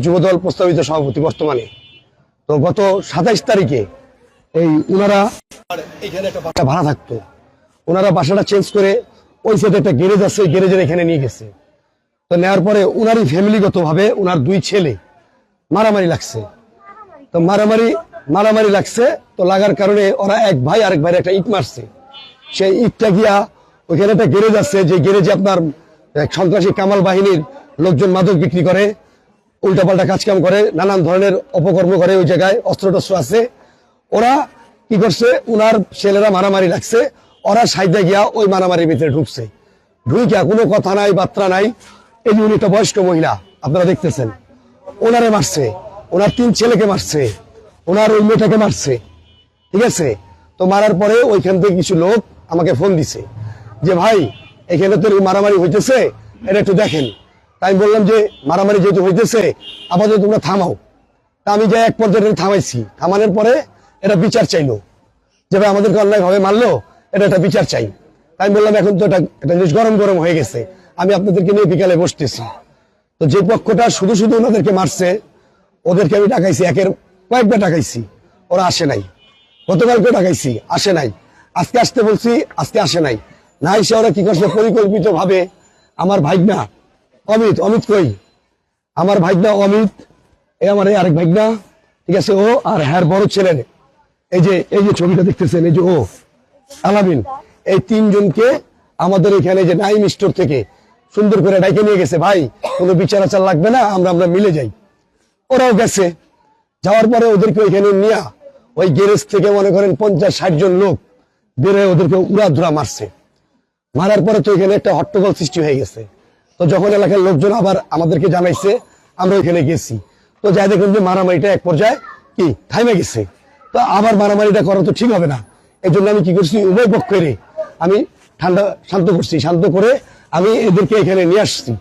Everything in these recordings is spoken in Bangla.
যুবদল প্রস্তাবিত সভাপতি বর্তমানে। তো গত 27 তারিখে এই উনারা এখানে একটা বাসা ভাড়া থাকতো, ওনারা বাসাটা চেঞ্জ করে ওই সাইডে একটা গ্যারেজ আছে, গ্যারেজের এখানে নিয়ে গেছে। তো নেওয়ার পরে উনারই ফ্যামিলিগত ভাবে উনার 2 ছেলে মারামারি লাগছে। তো মারামারি লাগছে, তো লাগার কারণে ওরা এক ভাই আরেক ভাইয়ের একটা ইট মারছে। সেই ইটটা গিয়া ওইখানে একটা গ্যারেজ আছে, যে গ্যারেজে আপনার সন্ত্রাসী কামাল বাহিনীর লোকজন মাদক বিক্রি করে, উল্টাপাল্টা কাজকাম করে, নানান ধরনের অপকর্ম করে, ওই জায়গায় অস্ত্র টস্ত্র আছে। ওরা কি করছে, উনার ছেলেরা মারামারি লাগছে, ওরা সাইডে গিয়া ওই মারামারির ভিতরে ঢুকছে। ঢুকিয়া কোনো কথা নাই বার্তা নাই, এই যে উনি একটা বয়স্ক মহিলা আপনারা দেখতেছেন, ওনারে মারছে, ওনার 3 ছেলেকে মারছে, ওনার ওই মেয়েটাকে মারছে, ঠিক আছে। তো মারার পরে ওইখান থেকে কিছু লোক আমাকে ফোন দিছে যে ভাই এখানে তো মারামারি হইতেছে, এটা একটু দেখেন। তাই বললাম যে মারামারি যেহেতু হইতেছে আপাতত তোমরা থামাও। তা আমি যাই এক পর্যায়ে থামাইছি, থামানোর পরে এটা বিচার চাইলো যে ভাই আমাদেরকে অন্যায় ভাবে মারলো, এটা একটা বিচার চাই। তাই বললাম এখন তো এটা জিনিস গরম হয়ে গেছে, আমি আপনাদেরকে নিয়ে বিকালে বসতেছি। তো যে পক্ষটা শুধু ওনাদেরকে মারছে, ওদেরকে আমি ডাকাইছি, কয়েকবার ডাকাইছি, ওরা আসে নাই। গতকালকে ডাকাইছি, আসে নাই। আজকে আসতে বলছি, আজকে আসে নাই। না এসে ওরা কি করছে, পরিকল্পিত ভাবে আমার ভাইগনা অমিত কই, আমার ভাইগনা অমিত, আমার আরেক ভাইগনা, ঠিক আছে, ও আর হ্যার বড় ছেলে, এই যে ছবিটা দেখতেছেন, এই যে ও আলামিন, এই 3 জনকে আমাদের এখানে যে নাইম স্টোর থেকে সুন্দর করে ডাইকে নিয়ে গেছে। ভাই কোনো বিচার আচার লাগবে না, আমরা মিলে যাই। ওরাও গেছে, যাওয়ার পরে ওদেরকে ওইখানে নিয়ে ওই গ্যারেজ থেকে মনে করেন 50-60 জন লোক বেরোয় ওদেরকে উড়াধুরা মারছে। মারার পরে তো এখানে একটা হট্টগোল সৃষ্টি হয়ে গেছে। তো যখন এলাকার লোকজন আবার আমাদেরকে জানাইছে, আমরা ওইখানে গেছি। তো যাই দেখুন যে মারামারিটা এক পর্যায়ে কি থামে গেছে। তো আবার মারামারিটা করা তো ঠিক হবে না, এই জন্য আমি কি করছি, উভয় পক্ষের আমি শান্ত করছি। শান্ত করে আমি এদেরকে এখানে নিয়ে আসছি,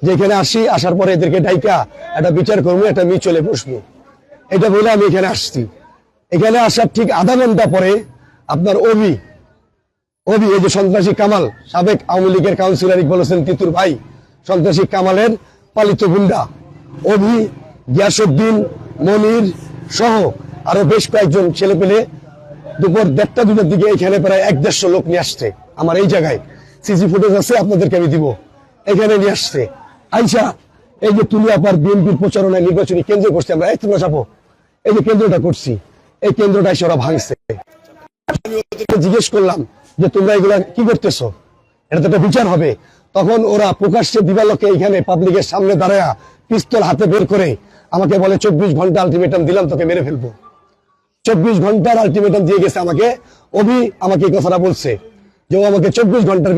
যে এখানে আসার পরে এদেরকে ডাইকা একটা বিচার করবো, একটা মিচলে বসবো, এটা বলে আমি এখানে আসছি। এখানে আসার ঠিক আধা ঘন্টা পরে আপনার অভি এই যে সন্ত্রাসী কামাল, সাবেক আওয়ামী লীগের কাউন্সিলর ইকবাল হোসেন তিতুর ভাই, সন্ত্রাসী কামালের পালিত গুন্ডা অভি, গিয়াসউদ্দিন, মনির সহ আরো বেশ কয়েকজন ছেলে পেলে দুপুর 1:30-2টার দিকে এখানে প্রায় 150 লোক নিয়ে আসছে। আমার এই জায়গায় সিসি ফুটেজ আছে, আপনাদেরকে আমি দিব। এখানে নিয়ে আসছে আইসা এই যে তুলিয়াপাড় বিএনপির প্রচারণায় নির্বাচনী কেন্দ্র করছে, আমরা এই তোমরা যাবো, এই যে কেন্দ্রটা করছি, এই কেন্দ্রটা এসে ওরা ভাঙছে। আমি ওদেরকে জিজ্ঞেস করলাম যে তোমরা এগুলা কি করতেছো, এটা তো একটা বিচার হবে। তখন ওরা প্রকাশ্যে দিবালোকে এখানে পাবলিকের সামনে দাঁড়ায়া পিস্তল হাতে বের করে আমাকে বলে 24 ঘন্টা আলটিমেটাম দিলাম, তোকে মেরে ফেলবো। 24 ঘন্টার আলটিমেটাম দিয়ে গেছে আমাকে। অভি আমাকে এই কথাটা বলছে যে ও আমাকে 24 ঘন্টার